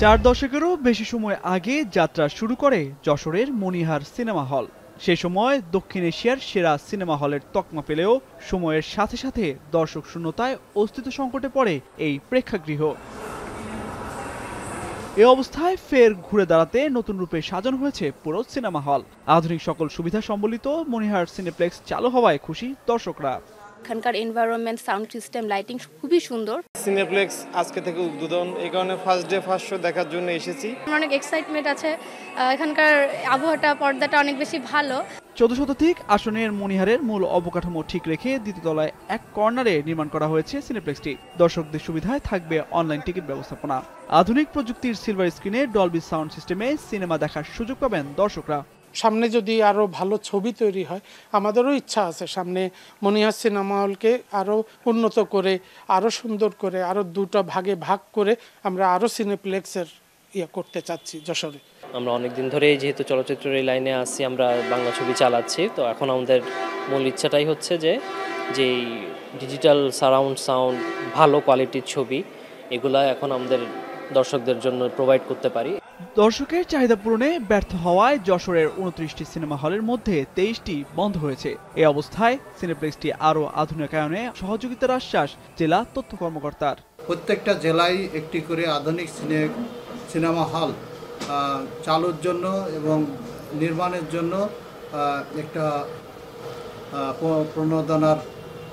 4 দশকেরও বেশি সময় আগে যাত্রা শুরু করে যশোরের মনিহার সিনেমা হল। সে সময় দক্ষিণ এশিয়ার সেরা সিনেমা হলের তকমা পেলেও সময়ের সাথে সাথে দর্শক শূন্যতায় অস্তিত্ব সংকটে পড়ে এই প্রেক্ষাগৃহ। এ অবস্থায় ফের ঘুরে দাঁড়াতে নতুন রূপে সাজানো হয়েছে পুরো সিনেমা হল। আধুনিক সকল সুবিধা সম্বলিত মনিহার সিনেপ্লেক্স চালু হওয়ায় খুশি দর্শকরা। এখানকার এনভায়রনমেন্ট, সাউন্ড সিস্টেম, লাইটিং খুবই সুন্দর। সিনেপ্লেক্স আজকে থেকে উদ্বোধন, এই কারণে ফার্স্ট ডে ফার্স্ট শো দেখার জন্য এসেছি। অনেক এক্সাইটমেন্ট আছে, এখানকার আবহাওয়াটা, পর্দাটা অনেক বেশি ভালো। 14 শতাধিক আসনের মনিহারের মূল অবকাঠামো ঠিক রেখে দ্বিতীয় তলায় এক কর্নারে নির্মাণ করা হয়েছে সিনেপ্লেক্সটি। দর্শকদের সুবিধায় থাকবে অনলাইন টিকিট ব্যবস্থাপনা। আধুনিক প্রযুক্তির সিলভার স্ক্রিনে ডলবি সাউন্ড সিস্টেমে সিনেমা দেখার সুযোগ পাবেন দর্শকরা। সামনে যদি আরো ভালো ছবি তৈরি হয়, আমাদেরও ইচ্ছা আছে সামনে মনিহার সিনেমা হলকে আরো উন্নত করে, আরো সুন্দর করে, আরো দুটো ভাগে ভাগ করে আমরা আরো সিনেপ্লেক্সের করতে চাচ্ছি যশোরে। আমরা অনেকদিন ধরে যেহেতু চলচ্চিত্রের এই লাইনে আসছি, আমরা বাংলা ছবি চালাচ্ছি, তো এখন আমাদের মূল ইচ্ছাটাই হচ্ছে যে ডিজিটাল সারাউন্ড সাউন্ড, ভালো কোয়ালিটির ছবি, এগুলা এখন আমাদের দর্শকদের জন্য প্রোভাইড করতে পারি। দর্শকের চাহিদা পূরণে ব্যর্থ হওয়ায় যশোরের 29টি সিনেমা হলের মধ্যে 23টি বন্ধ হয়েছে। এই অবস্থায় সিনেপ্লেক্সটি আরও আধুনিকায়নে সহযোগিতার আশ্বাস জেলা তথ্য কর্মকর্তার। প্রত্যেকটা জেলায় একটি করে আধুনিক সিনেমা হল চালুর জন্য এবং নির্মাণের জন্য একটা প্রণোদনার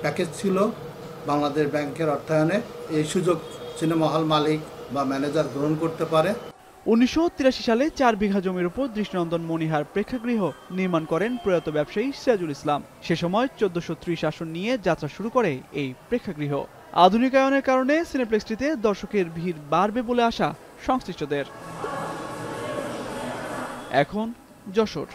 প্যাকেজ ছিল বাংলাদেশ ব্যাংকের অর্থায়নে। এই সুযোগ সিনেমা হল মালিক বা ম্যানেজার গ্রহণ করতে পারে। 1983 সালে 4 বিঘা জমির উপর দৃষ্টিনন্দন মনিহার প্রেক্ষাগৃহ নির্মাণ করেন প্রয়াত ব্যবসায়ী সিরাজুল ইসলাম। সে সময় 1430 আসন নিয়ে যাত্রা শুরু করে এই প্রেক্ষাগৃহ। আধুনিকায়নের কারণে সিনেপ্লেক্সটিতে দর্শকের ভিড় বাড়বে বলে আশা সংশ্লিষ্টদের। এখন যশোর।